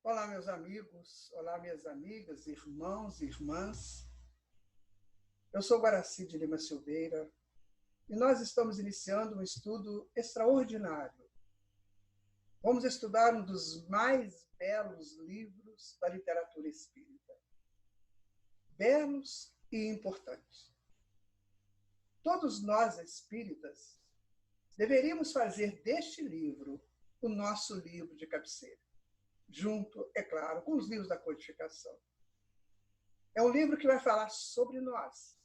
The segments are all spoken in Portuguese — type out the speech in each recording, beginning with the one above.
Olá, meus amigos, olá, minhas amigas, irmãos e irmãs. Eu sou Guaraci de Lima Silveira e nós estamos iniciando um estudo extraordinário. Vamos estudar um dos mais belos livros da literatura espírita. Belos e importantes. Todos nós, espíritas, deveríamos fazer deste livro o nosso livro de cabeceira, junto, é claro, com os livros da codificação. É um livro que vai falar sobre nós.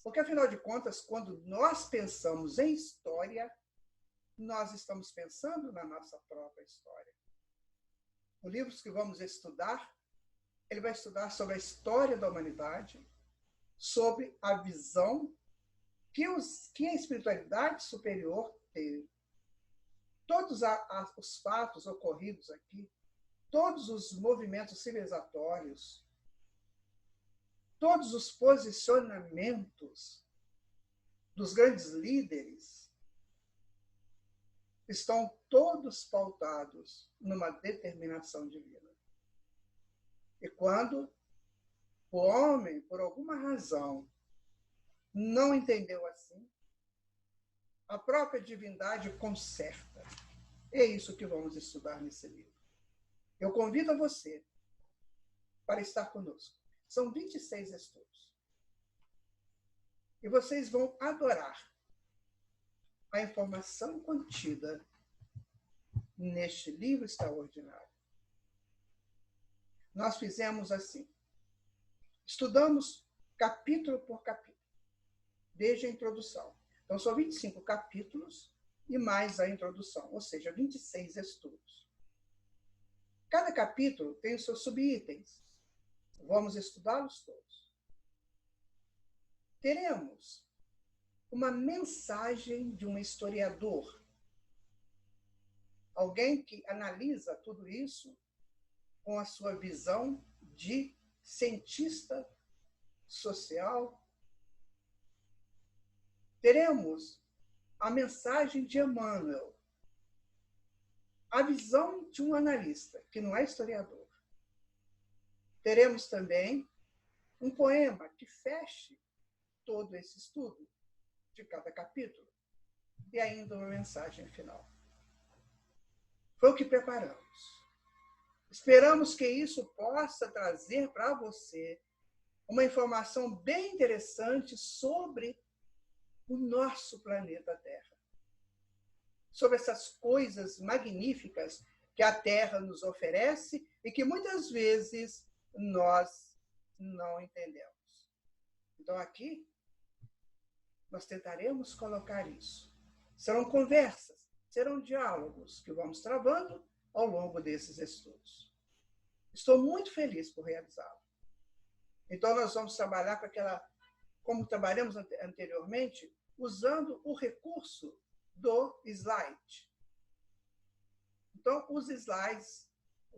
Porque, afinal de contas, quando nós pensamos em história, nós estamos pensando na nossa própria história. O livro que vamos estudar, ele vai estudar sobre a história da humanidade, sobre a visão que a espiritualidade superior teve. Todos os fatos ocorridos aqui, todos os movimentos civilizatórios, todos os posicionamentos dos grandes líderes estão todos pautados numa determinação divina. E quando o homem, por alguma razão, não entendeu assim, a própria divindade conserta. É isso que vamos estudar nesse livro. Eu convido a você para estar conosco. São 26 estudos. E vocês vão adorar a informação contida neste livro extraordinário. Nós fizemos assim. Estudamos capítulo por capítulo, desde a introdução. Então, são 25 capítulos e mais a introdução, ou seja, 26 estudos. Cada capítulo tem os seus subitens. Vamos estudá-los todos. Teremos uma mensagem de um historiador, alguém que analisa tudo isso com a sua visão de cientista social. Teremos a mensagem de Emmanuel, a visão de um analista, que não é historiador. Teremos também um poema que feche todo esse estudo de cada capítulo e ainda uma mensagem final. Foi o que preparamos. Esperamos que isso possa trazer para você uma informação bem interessante sobre o nosso planeta Terra, sobre essas coisas magníficas que a Terra nos oferece e que muitas vezes nós não entendemos. Então, aqui, nós tentaremos colocar isso. Serão conversas, serão diálogos que vamos travando ao longo desses estudos. Estou muito feliz por realizá-lo. Então, nós vamos trabalhar com como trabalhamos anteriormente, usando o recurso do slide. Então, os slides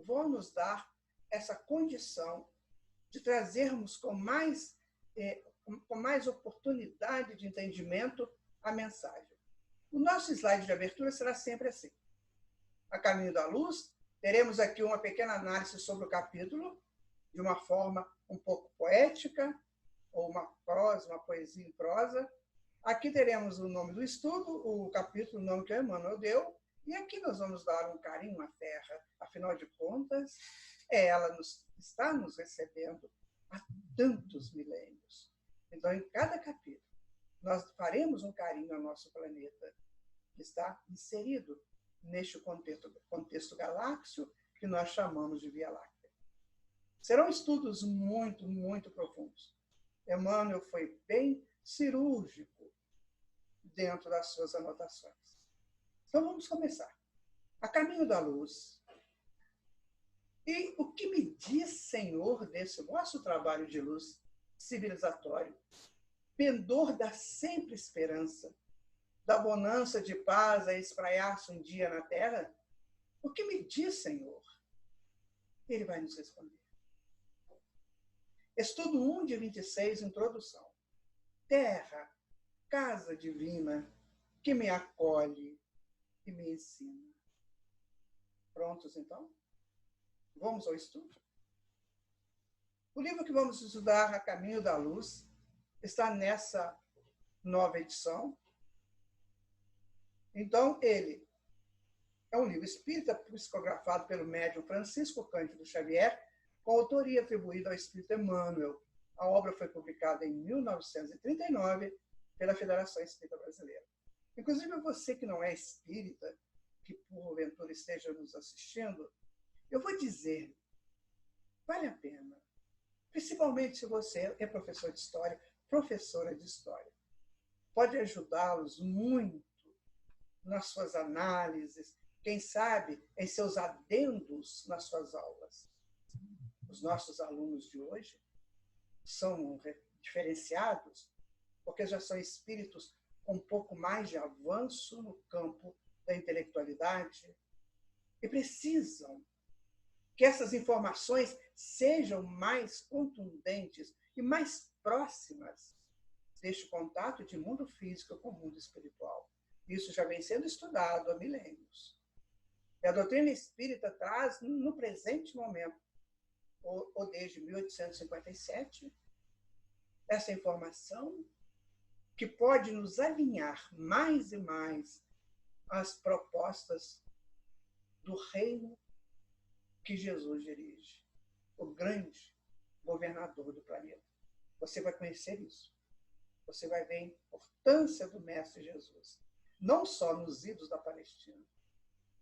vão nos dar essa condição de trazermos com mais oportunidade de entendimento a mensagem. O nosso slide de abertura será sempre assim. A caminho da luz, teremos aqui uma pequena análise sobre o capítulo, de uma forma um pouco poética, ou uma prosa, uma poesia em prosa. Aqui teremos o nome do estudo, o capítulo, o nome que o Emmanuel deu, e aqui nós vamos dar um carinho à Terra. Afinal de contas, ela está nos recebendo há tantos milênios. Então, em cada capítulo, nós faremos um carinho ao nosso planeta, que está inserido neste contexto galáxio que nós chamamos de Via Láctea. Serão estudos muito, muito profundos. Emmanuel foi bem cirúrgico dentro das suas anotações. Então, vamos começar. A caminho da luz. E o que me diz, Senhor, desse nosso trabalho de luz civilizatório, pendor da sempre esperança, da bonança de paz a espraiar-se um dia na terra? O que me diz, Senhor? Ele vai nos responder. Estudo 1 de 26, introdução. Terra, casa divina, que me acolhe e me ensina. Prontos, então? Vamos ao estudo? O livro que vamos estudar, A Caminho da Luz, está nessa nova edição. Então, ele é um livro espírita psicografado pelo médium Francisco Cândido Xavier, com autoria atribuída ao espírito Emmanuel. A obra foi publicada em 1939 pela Federação Espírita Brasileira. Inclusive, você que não é espírita, que porventura esteja nos assistindo, eu vou dizer, vale a pena. Principalmente se você é professor de história, professora de história. Pode ajudá-los muito nas suas análises, quem sabe em seus adendos nas suas aulas. Os nossos alunos de hoje são diferenciados porque já são espíritos com um pouco mais de avanço no campo da intelectualidade e precisam que essas informações sejam mais contundentes e mais próximas deste contato de mundo físico com o mundo espiritual. Isso já vem sendo estudado há milênios. E a doutrina espírita traz, no presente momento, ou desde 1857, essa informação que pode nos alinhar mais e mais às propostas do reino que Jesus dirige, o grande governador do planeta. Você vai conhecer isso. Você vai ver a importância do Mestre Jesus, não só nos idos da Palestina,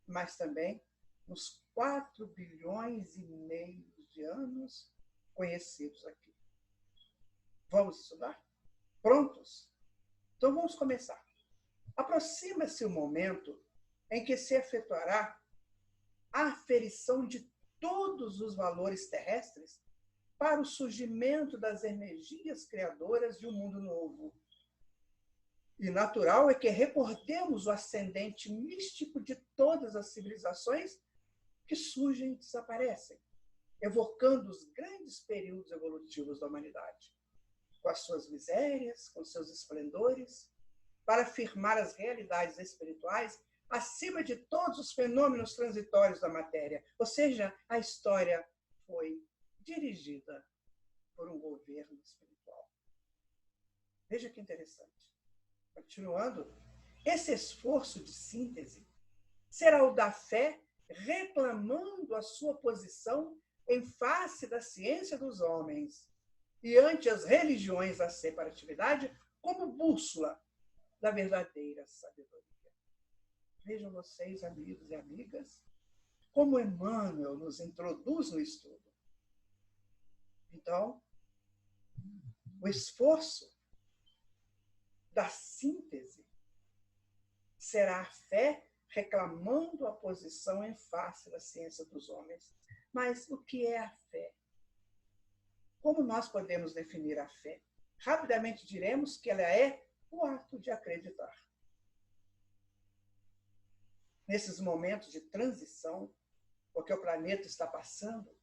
mas também nos 4 bilhões e meio de anos conhecidos aqui. Vamos estudar? Prontos? Então vamos começar. Aproxima-se o momento em que se efetuará a aferição de todos os valores terrestres para o surgimento das energias criadoras de um mundo novo. E natural é que recordemos o ascendente místico de todas as civilizações que surgem e desaparecem, evocando os grandes períodos evolutivos da humanidade, com as suas misérias, com seus esplendores, para afirmar as realidades espirituais acima de todos os fenômenos transitórios da matéria. Ou seja, a história foi dirigida por um governo espiritual. Veja que interessante. Continuando, esse esforço de síntese será o da fé reclamando a sua posição em face da ciência dos homens e ante as religiões da separatividade como bússola da verdadeira sabedoria. Vejam vocês, amigos e amigas, como Emmanuel nos introduz no estudo. Então, o esforço da síntese será a fé reclamando a posição em face da ciência dos homens. Mas o que é a fé? Como nós podemos definir a fé? Rapidamente diremos que ela é o ato de acreditar. Nesses momentos de transição, porque o planeta está passando,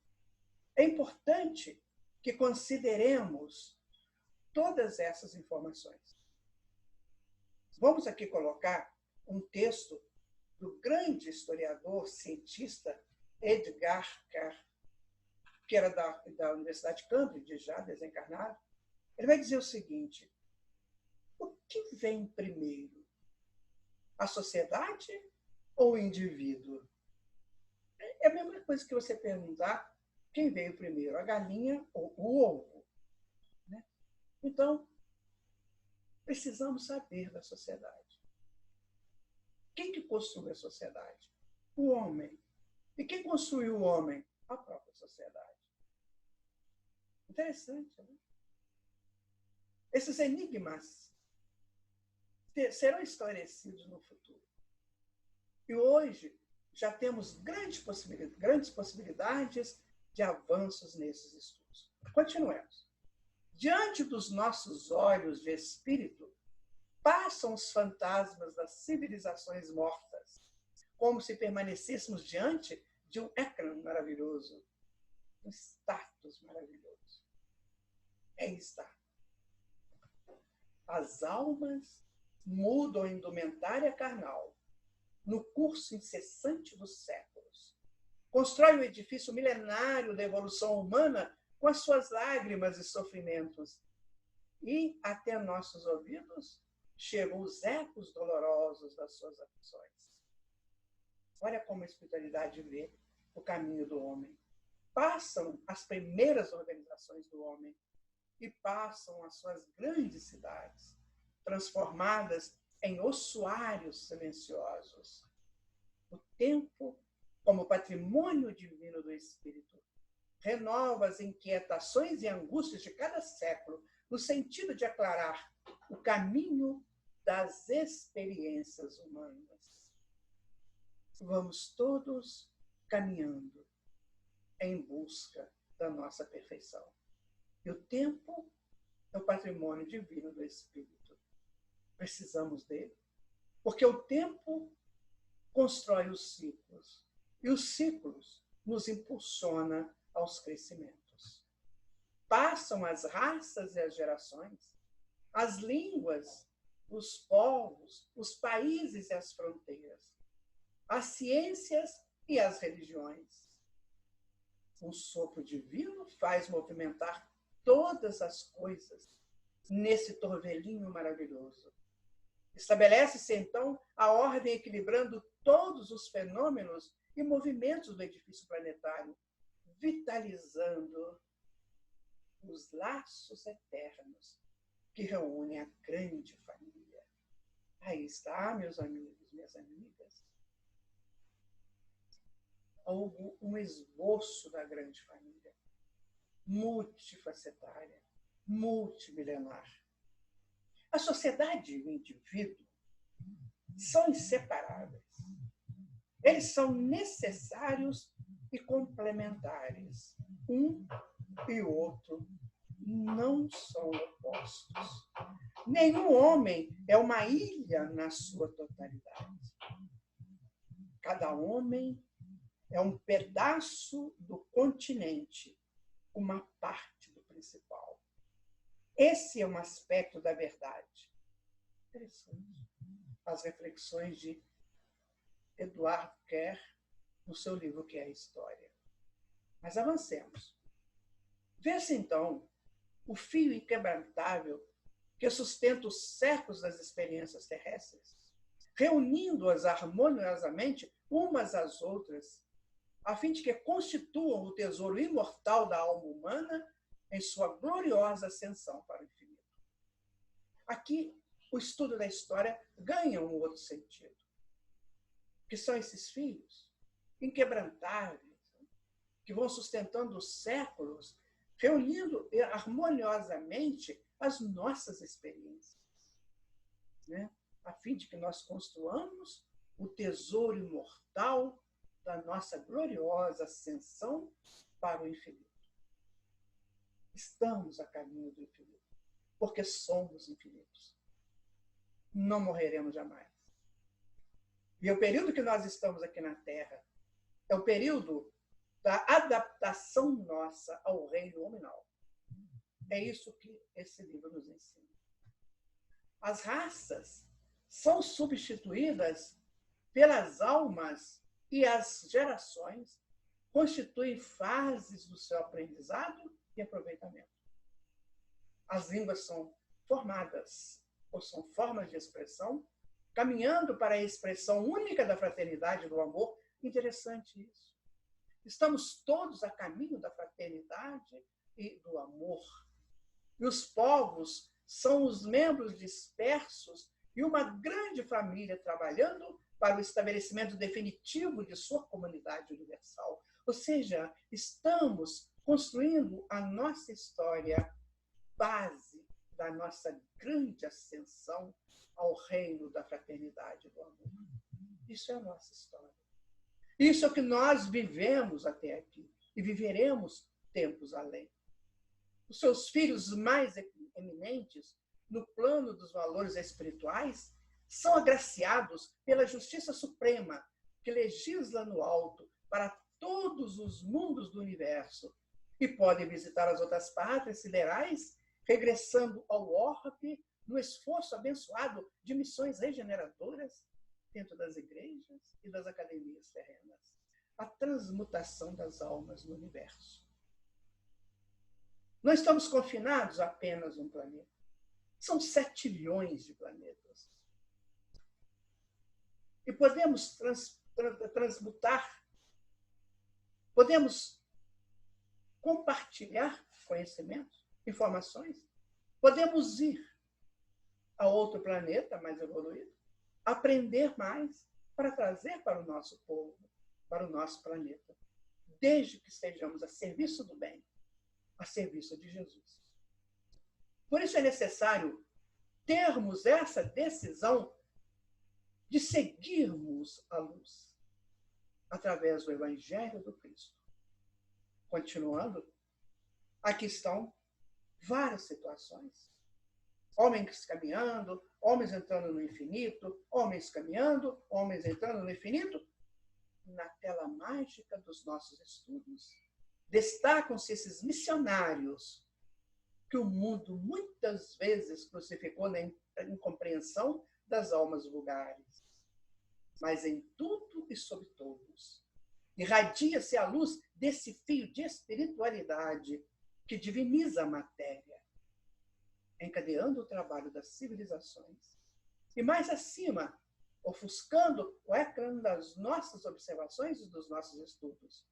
é importante que consideremos todas essas informações. Vamos aqui colocar um texto do grande historiador, cientista Edgar Kerr, que era da Universidade de Cambridge, já desencarnado. Ele vai dizer o seguinte: o que vem primeiro? A sociedade ou o indivíduo? É a mesma coisa que você perguntar quem veio primeiro, a galinha ou o ovo. Né? Então, precisamos saber da sociedade. Quem que construiu a sociedade? O homem. E quem construiu o homem? A própria sociedade. Interessante, né? Esses enigmas serão esclarecidos no futuro. E hoje já temos grandes possibilidades de avanços nesses estudos. Continuemos. Diante dos nossos olhos de espírito, passam os fantasmas das civilizações mortas, como se permanecêssemos diante de um ecrã maravilhoso, um status maravilhoso. É estar. As almas mudam a indumentária carnal no curso incessante dos séculos, constrói o edifício milenário da evolução humana com as suas lágrimas e sofrimentos. E até nossos ouvidos chegam os ecos dolorosos das suas aflições. Olha como a espiritualidade vê o caminho do homem. Passam as primeiras organizações do homem e passam as suas grandes cidades, transformadas em ossuários silenciosos. O tempo, como patrimônio divino do espírito, renova as inquietações e angústias de cada século, no sentido de aclarar o caminho das experiências humanas. Vamos todos caminhando em busca da nossa perfeição. E o tempo é o patrimônio divino do espírito. Precisamos dele, porque o tempo constrói os ciclos, e os ciclos nos impulsiona aos crescimentos. Passam as raças e as gerações, as línguas, os povos, os países e as fronteiras, as ciências e as religiões. Um sopro divino faz movimentar todas as coisas nesse torvelinho maravilhoso. Estabelece-se, então, a ordem equilibrando todos os fenômenos e movimentos do edifício planetário, vitalizando os laços eternos que reúnem a grande família. Aí está, meus amigos, minhas amigas, um esboço da grande família, multifacetária, multimilenar. A sociedade e o indivíduo são inseparáveis. Eles são necessários e complementares. Um e o outro não são opostos. Nenhum homem é uma ilha na sua totalidade. Cada homem é um pedaço do continente, uma parte do principal. Esse é um aspecto da verdade. Interessante. As reflexões de Eduardo Kerr, no seu livro Que é a História. Mas avancemos. Vê-se, então, o fio inquebrantável que sustenta os séculos das experiências terrestres, reunindo-as harmoniosamente umas às outras, a fim de que constituam o tesouro imortal da alma humana em sua gloriosa ascensão para o infinito. Aqui, o estudo da história ganha um outro sentido, que são esses fios inquebrantáveis, que vão sustentando os séculos, reunindo harmoniosamente as nossas experiências, né? A fim de que nós construamos o tesouro imortal da nossa gloriosa ascensão para o infinito. Estamos a caminho do infinito, porque somos infinitos. Não morreremos jamais. E o período que nós estamos aqui na Terra é o período da adaptação nossa ao reino nominal. É isso que esse livro nos ensina. As raças são substituídas pelas almas e as gerações constituem fases do seu aprendizado e aproveitamento. As línguas são formadas, ou são formas de expressão, caminhando para a expressão única da fraternidade e do amor. Interessante isso. Estamos todos a caminho da fraternidade e do amor. E os povos são os membros dispersos e uma grande família trabalhando para o estabelecimento definitivo de sua comunidade universal. Ou seja, estamos construindo a nossa história base da nossa grande ascensão ao reino da fraternidade e do amor. Isso é a nossa história. Isso é o que nós vivemos até aqui e viveremos tempos além. Os seus filhos mais eminentes, no plano dos valores espirituais, são agraciados pela Justiça Suprema, que legisla no alto para todos os mundos do universo e podem visitar as outras pátrias siderais, regressando ao orbe no esforço abençoado de missões regeneradoras dentro das igrejas e das academias terrenas. a transmutação das almas no universo. Não estamos confinados a apenas um planeta. São 7 bilhões de planetas. E podemos transmutar, podemos compartilhar conhecimentos, informações, podemos ir a outro planeta mais evoluído, aprender mais para trazer para o nosso povo, para o nosso planeta, desde que estejamos a serviço do bem, a serviço de Jesus. Por isso é necessário termos essa decisão de seguirmos a luz através do Evangelho do Cristo. Continuando, aqui estão várias situações. Homens caminhando, homens entrando no infinito, homens caminhando, homens entrando no infinito. Na tela mágica dos nossos estudos, destacam-se esses missionários que o mundo muitas vezes crucificou na incompreensão das almas vulgares. Mas em tudo e sobre todos, irradia-se a luz desse fio de espiritualidade que diviniza a matéria, encadeando o trabalho das civilizações. E mais acima, ofuscando o ecrã das nossas observações e dos nossos estudos.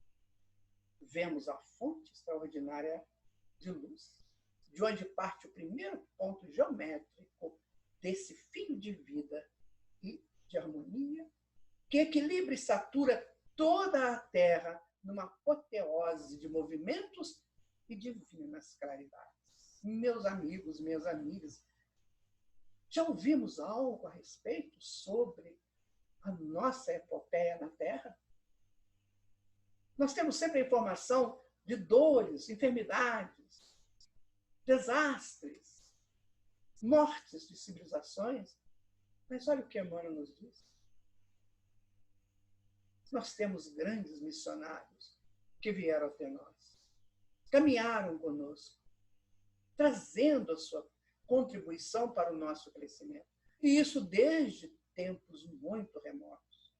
Vemos a fonte extraordinária de luz, de onde parte o primeiro ponto geométrico desse fio de vida e de harmonia, que equilibra e satura toda a Terra numa apoteose de movimentos e divinas claridades. Meus amigos, minhas amigas, já ouvimos algo a respeito sobre a nossa epopeia na Terra? Nós temos sempre a informação de dores, enfermidades, desastres, mortes de civilizações. Mas olha o que Emmanuel nos diz. Nós temos grandes missionários que vieram até nós, caminharam conosco, trazendo a sua contribuição para o nosso crescimento. E isso desde tempos muito remotos,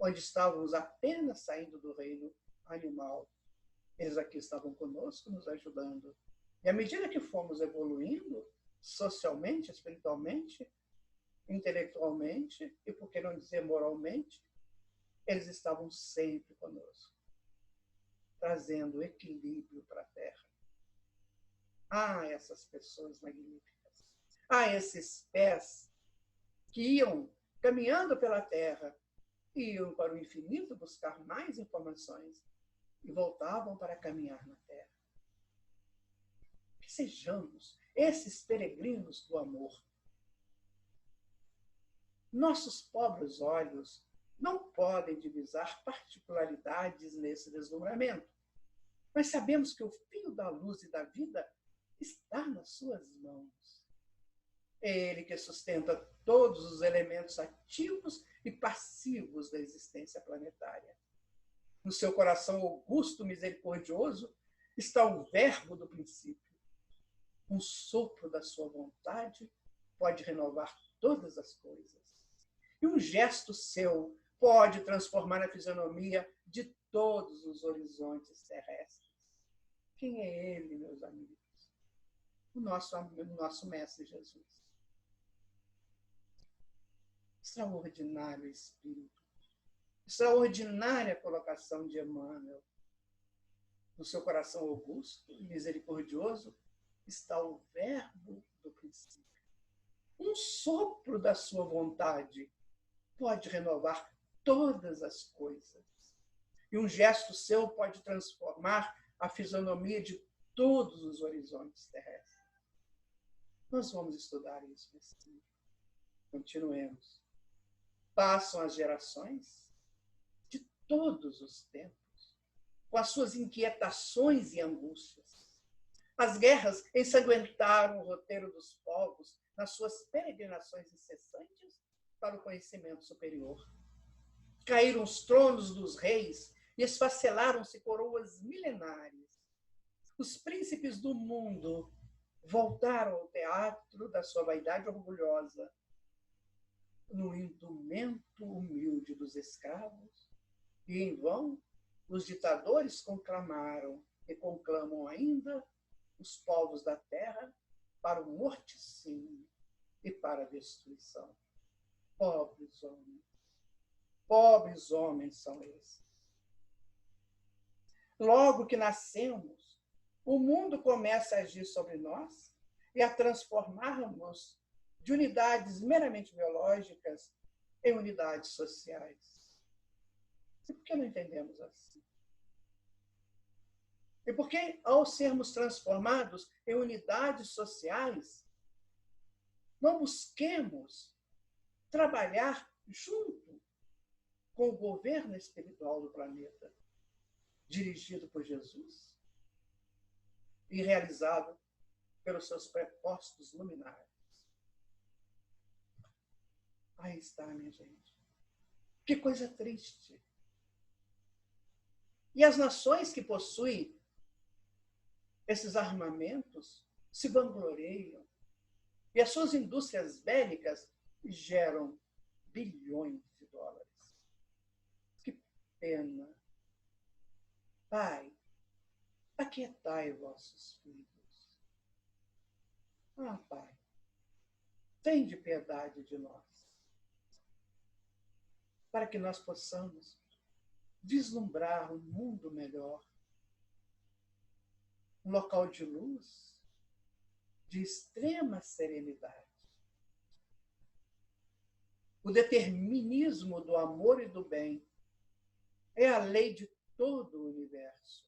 onde estávamos apenas saindo do reino animal. Eles aqui estavam conosco, nos ajudando. E à medida que fomos evoluindo, socialmente, espiritualmente, intelectualmente, e por que não dizer moralmente, eles estavam sempre conosco, trazendo equilíbrio para a Terra. Ah, essas pessoas magníficas! Ah, esses pés que iam caminhando pela Terra, iam para o infinito buscar mais informações e voltavam para caminhar na Terra. Que sejamos esses peregrinos do amor. Nossos pobres olhos não podem divisar particularidades nesse deslumbramento, mas sabemos que o fio da luz e da vida está nas suas mãos. É Ele que sustenta todos os elementos ativos e passivos da existência planetária. No seu coração augusto, misericordioso, está o verbo do princípio. Um sopro da sua vontade pode renovar todas as coisas. E um gesto seu pode transformar a fisionomia de todos os horizontes terrestres. Quem é ele, meus amigos? O nosso Mestre Jesus. Extraordinário Espírito. Extraordinária colocação de Emmanuel. No seu coração augusto e misericordioso está o verbo do princípio. Um sopro da sua vontade pode renovar todas as coisas. E um gesto seu pode transformar a fisionomia de todos os horizontes terrestres. Nós vamos estudar isso nesse livro. Continuemos. Passam as gerações de todos os tempos, com as suas inquietações e angústias. As guerras ensanguentaram o roteiro dos povos nas suas peregrinações incessantes para o conhecimento superior. Caíram os tronos dos reis e esfacelaram-se coroas milenares. Os príncipes do mundo voltaram ao teatro da sua vaidade orgulhosa. No indumento humilde dos escravos, E em vão, os ditadores conclamaram e conclamam ainda os povos da terra para o morticínio e para a destruição. Pobres homens são esses. Logo que nascemos, o mundo começa a agir sobre nós e a transformarmos de unidades meramente biológicas em unidades sociais. E por que não entendemos assim? E por que, ao sermos transformados em unidades sociais, não busquemos trabalhar junto com o governo espiritual do planeta, dirigido por Jesus e realizado pelos seus prepostos luminares? Aí está, minha gente. Que coisa triste. E as nações que possuem esses armamentos se vangloriam. E as suas indústrias bélicas geram bilhões de dólares. Que pena. Pai, aquietai vossos filhos. Ah, Pai, tende piedade de nós, para que nós possamos vislumbrar um mundo melhor, um local de luz, de extrema serenidade. O determinismo do amor e do bem é a lei de todo o universo.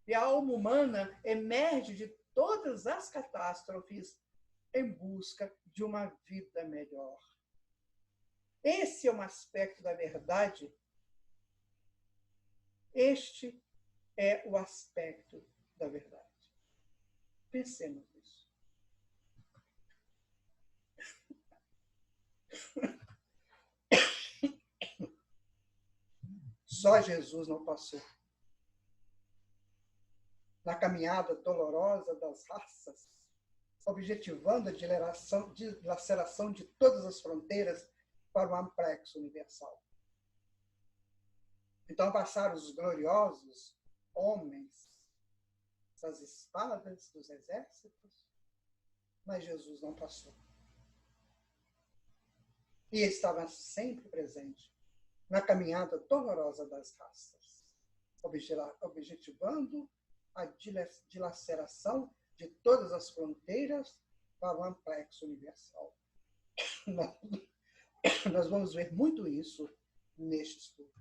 E a alma humana emerge de todas as catástrofes em busca de uma vida melhor. Esse é um aspecto da verdade. Este é o aspecto da verdade. Pensemos nisso. Só Jesus não passou. Na caminhada dolorosa das raças, objetivando a dilaceração de todas as fronteiras para o amplexo universal. Então passaram os gloriosos homens das espadas, dos exércitos, mas Jesus não passou. E estava sempre presente na caminhada dolorosa das raças, objetivando a dilaceração de todas as fronteiras para o amplexo universal. Nós vamos ver muito isso neste estudo.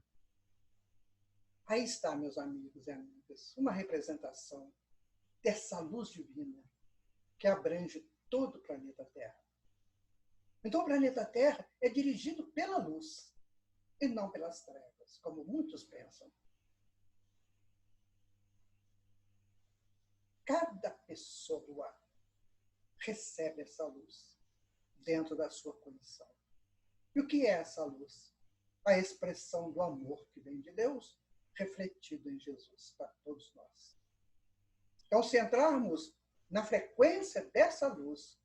Aí está, meus amigos e amigas, uma representação dessa luz divina que abrange todo o planeta Terra. Então, o planeta Terra é dirigido pela luz e não pelas trevas, como muitos pensam. Cada pessoa recebe essa luz dentro da sua condição. E o que é essa luz? A expressão do amor que vem de Deus, refletido em Jesus para todos nós. Então, se entrarmos na frequência dessa luz,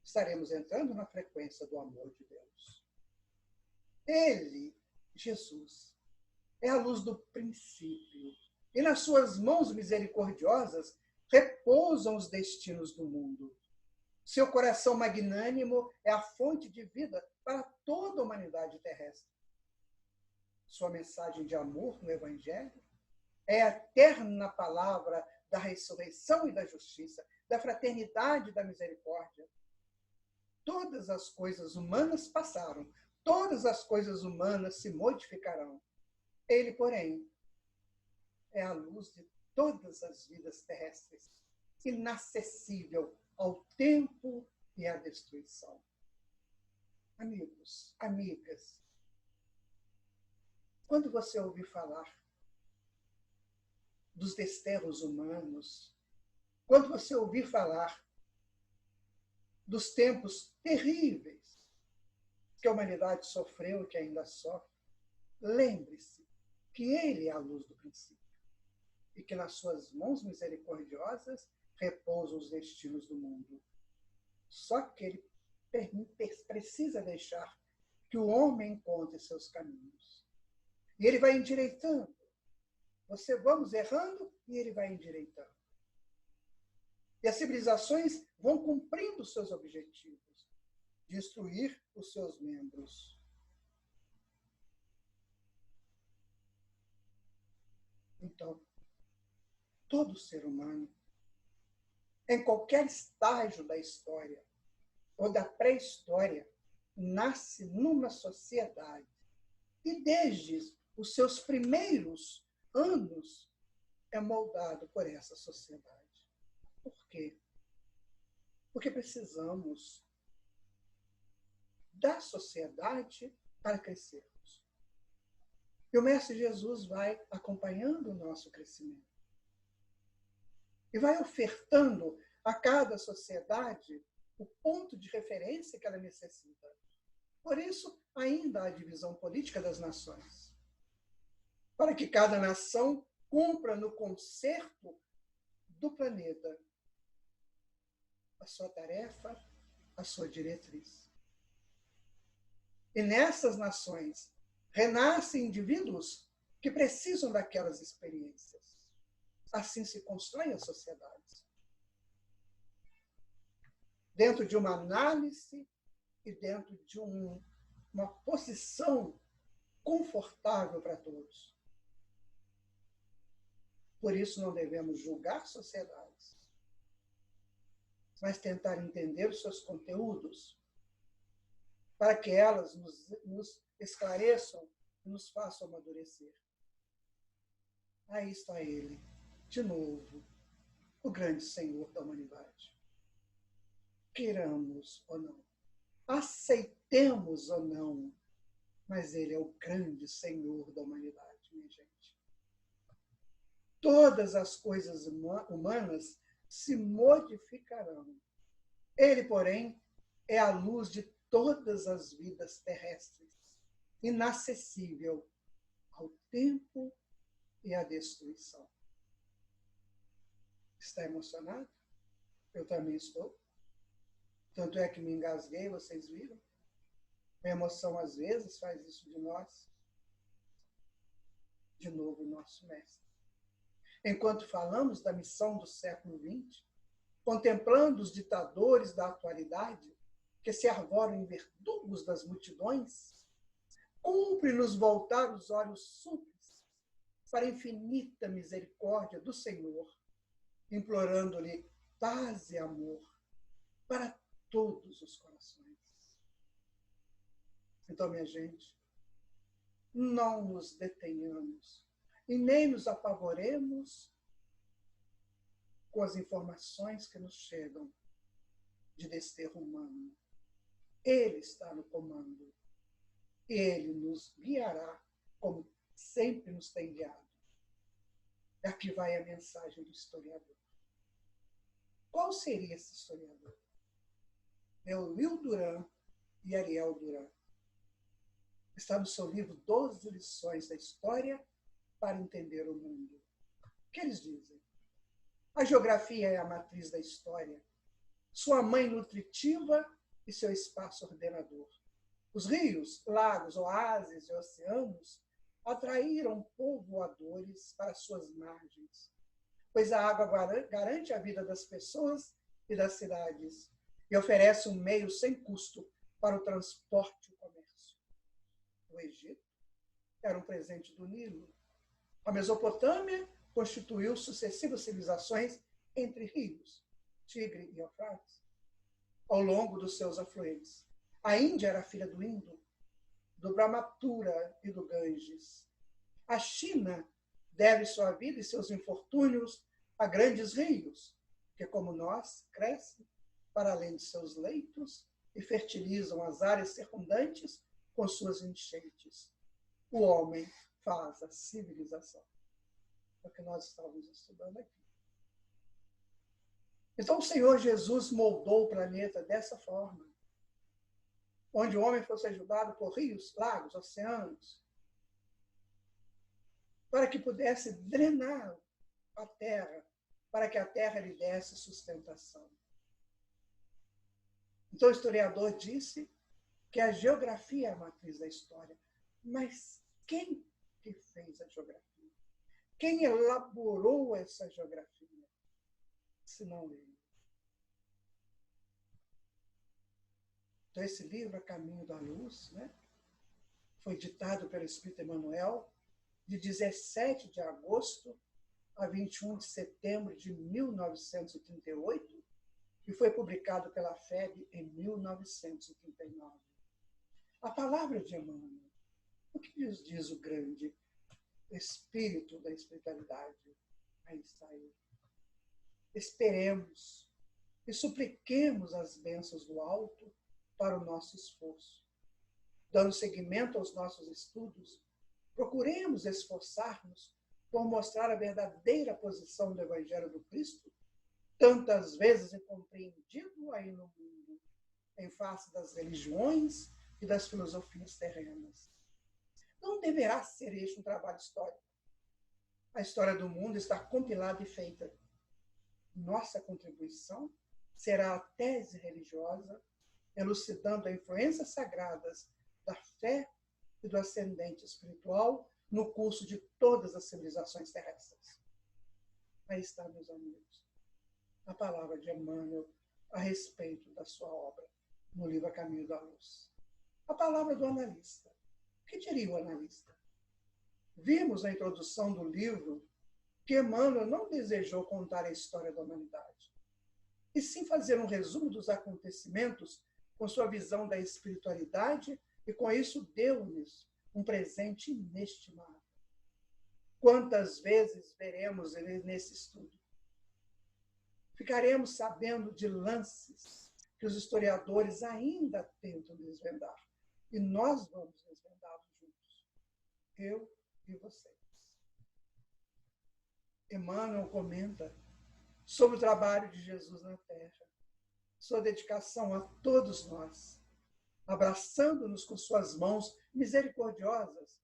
estaremos entrando na frequência do amor de Deus. Ele, Jesus, é a luz do princípio, e nas suas mãos misericordiosas repousam os destinos do mundo. Seu coração magnânimo é a fonte de vida para toda a humanidade terrestre. Sua mensagem de amor no Evangelho é a eterna palavra da ressurreição e da justiça, da fraternidade e da misericórdia. Todas as coisas humanas passaram, todas as coisas humanas se modificarão. Ele, porém, é a luz de todas as vidas terrestres, inacessível ao tempo e à destruição. Amigos, amigas, quando você ouvir falar dos desterros humanos, quando você ouvir falar dos tempos terríveis que a humanidade sofreu e que ainda sofre, lembre-se que ele é a luz do princípio e que nas suas mãos misericordiosas repousam os destinos do mundo. Só que ele precisa deixar que o homem encontre seus caminhos. E ele vai endireitando. Você vamos errando e ele vai endireitando. E as civilizações vão cumprindo seus objetivos, destruir os seus membros. Então, todo ser humano, em qualquer estágio da história ou da pré-história, nasce numa sociedade. E desde os seus primeiros anos é moldado por essa sociedade. Por quê? Porque precisamos da sociedade para crescermos. E o Mestre Jesus vai acompanhando o nosso crescimento. E vai ofertando a cada sociedade o ponto de referência que ela necessita. Por isso, ainda há a divisão política das nações. Para que cada nação cumpra no concerto do planeta a sua tarefa, a sua diretriz. E nessas nações renascem indivíduos que precisam daquelas experiências. Assim se constroem as sociedades. Dentro de uma análise e dentro de uma posição confortável para todos. Por isso não devemos julgar sociedades, mas tentar entender os seus conteúdos, para que elas nos esclareçam e nos façam amadurecer. Aí está ele, de novo, o grande Senhor da humanidade. Queiramos ou não, aceitemos ou não, mas ele é o grande Senhor da humanidade, minha gente. Todas as coisas humanas se modificarão. Ele, porém, é a luz de todas as vidas terrestres, inacessível ao tempo e à destruição. Está emocionado? Eu também estou. Tanto é que me engasguei, vocês viram? A emoção, às vezes, faz isso de nós. De novo, o nosso mestre. Enquanto falamos da missão do século XX, contemplando os ditadores da atualidade, que se arvoram em verdugos das multidões, cumpre-nos voltar os olhos súplices para a infinita misericórdia do Senhor, implorando-lhe paz e amor para todos os corações. Então, minha gente, não nos detenhamos e nem nos apavoremos com as informações que nos chegam de desterro humano. Ele está no comando. Ele nos guiará como sempre nos tem guiado. Aqui vai a mensagem do historiador. Qual seria esse historiador? É o Will Durant e Ariel Durant. Está no seu livro 12 lições da história para entender o mundo. O que eles dizem? A geografia é a matriz da história, sua mãe nutritiva e seu espaço ordenador. Os rios, lagos, oásis e oceanos atraíram povoadores para suas margens, pois a água garante a vida das pessoas e das cidades e oferece um meio sem custo para o transporte e o comércio. O Egito era um presente do Nilo. A Mesopotâmia constituiu sucessivas civilizações entre rios, Tigre e Eufrates, ao longo dos seus afluentes. A Índia era filha do Indo, do Brahmaputra e do Ganges. A China deve sua vida e seus infortúnios a grandes rios, que, como nós, crescem para além de seus leitos e fertilizam as áreas circundantes com suas enchentes. O homem faz a civilização. É o que nós estávamos estudando aqui. Então, o Senhor Jesus moldou o planeta dessa forma, onde o homem fosse ajudado por rios, lagos, oceanos, para que pudesse drenar a terra, para que a terra lhe desse sustentação. Então, o historiador disse que a geografia é a matriz da história. Mas quem que fez a geografia? Quem elaborou essa geografia, se não ele? Então, esse livro, A Caminho da Luz, né, foi ditado pelo Espírito Emmanuel de 17 de agosto a 21 de setembro de 1938 e foi publicado pela FEB em 1939. A palavra de Emmanuel, o que nos diz o grande espírito da espiritualidade? Aí está ele. Esperemos e supliquemos as bênçãos do alto para o nosso esforço. Dando seguimento aos nossos estudos, procuremos esforçar-nos por mostrar a verdadeira posição do Evangelho do Cristo, tantas vezes incompreendido aí no mundo, em face das religiões e das filosofias terrenas. Não deverá ser este um trabalho histórico. A história do mundo está compilada e feita. Nossa contribuição será a tese religiosa, elucidando as influências sagradas da fé e do ascendente espiritual no curso de todas as civilizações terrestres. Aí está, meus amigos, a palavra de Emmanuel a respeito da sua obra, no livro A Caminho da Luz. A palavra do analista. O que diria o analista? Vimos na introdução do livro que Emmanuel não desejou contar a história da humanidade, e sim fazer um resumo dos acontecimentos com sua visão da espiritualidade, e com isso deu-lhes um presente inestimável. Quantas vezes veremos nesse estudo? Ficaremos sabendo de lances que os historiadores ainda tentam desvendar, e nós vamos desvendá-los juntos, eu e vocês. Emmanuel comenta sobre o trabalho de Jesus na Terra, sua dedicação a todos nós, abraçando-nos com suas mãos misericordiosas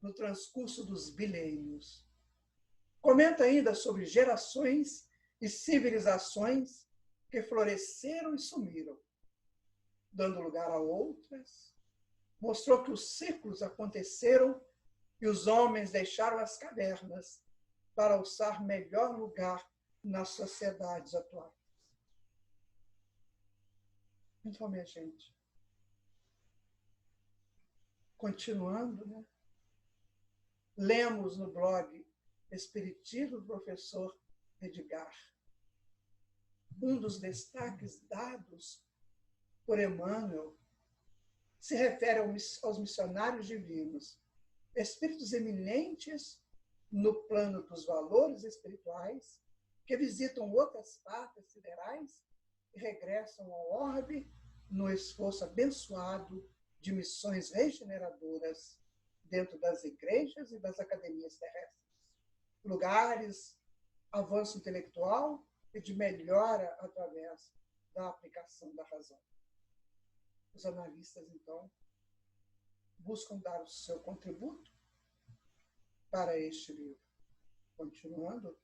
no transcurso dos bilênios. Comenta ainda sobre gerações e civilizações que floresceram e sumiram, dando lugar a outras. Mostrou que os ciclos aconteceram e os homens deixaram as cavernas para alçar melhor lugar nas sociedades atuais. Então, minha gente, continuando, né? Lemos no blog Espiritismo do professor Edgar. Um dos destaques dados por Emmanuel se refere aos missionários divinos, espíritos eminentes no plano dos valores espirituais, que visitam outras partes siderais e regressam ao orbe no esforço abençoado de missões regeneradoras dentro das igrejas e das academias terrestres. Lugares, avanço intelectual e de melhora através da aplicação da razão. Os analistas, então, buscam dar o seu contributo para este livro. Continuando,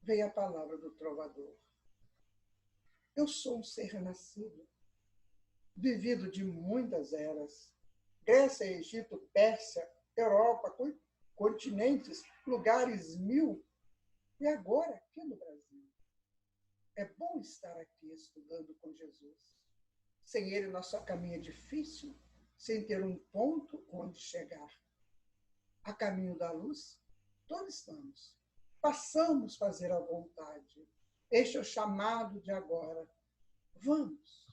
veio a palavra do trovador. Eu sou um ser renascido, vivido de muitas eras. Grécia, Egito, Pérsia, Europa, continentes, lugares mil. E agora, aqui no Brasil. É bom estar aqui estudando com Jesus. Sem ele, nosso caminho é difícil, sem ter um ponto onde chegar. A caminho da luz, todos estamos. Passamos fazer a vontade. Este é o chamado de agora. Vamos.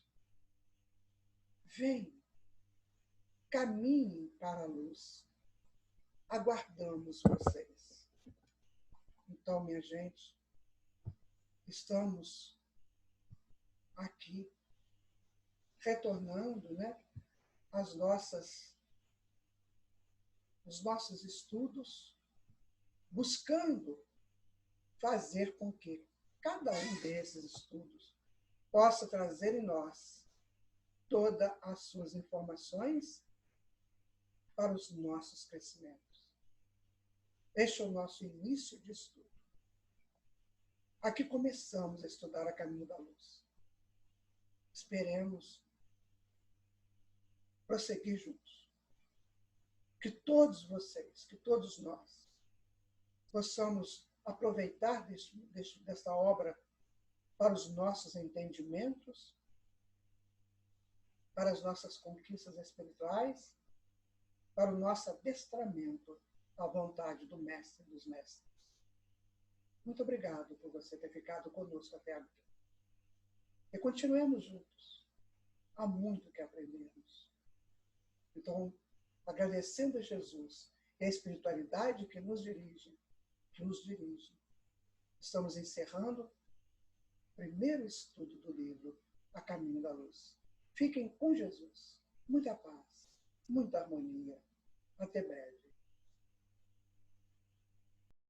Vem. Caminhem para a luz. Aguardamos vocês. Então, minha gente, estamos aqui retornando, né, os nossos estudos, buscando fazer com que cada um desses estudos possa trazer em nós todas as suas informações para os nossos crescimentos. Este é o nosso início de estudo. Aqui começamos a estudar a caminho da luz. Esperemos prosseguir juntos. que todos vocês, que todos nós, possamos aproveitar desta obra para os nossos entendimentos, para as nossas conquistas espirituais, para o nosso adestramento à vontade do Mestre dos Mestres. Muito obrigado por você ter ficado conosco até agora. E continuemos juntos. Há muito que aprendermos. Então, agradecendo a Jesus e a espiritualidade que nos dirige, estamos encerrando o primeiro estudo do livro A Caminho da Luz. Fiquem com Jesus. Muita paz, muita harmonia. Até breve.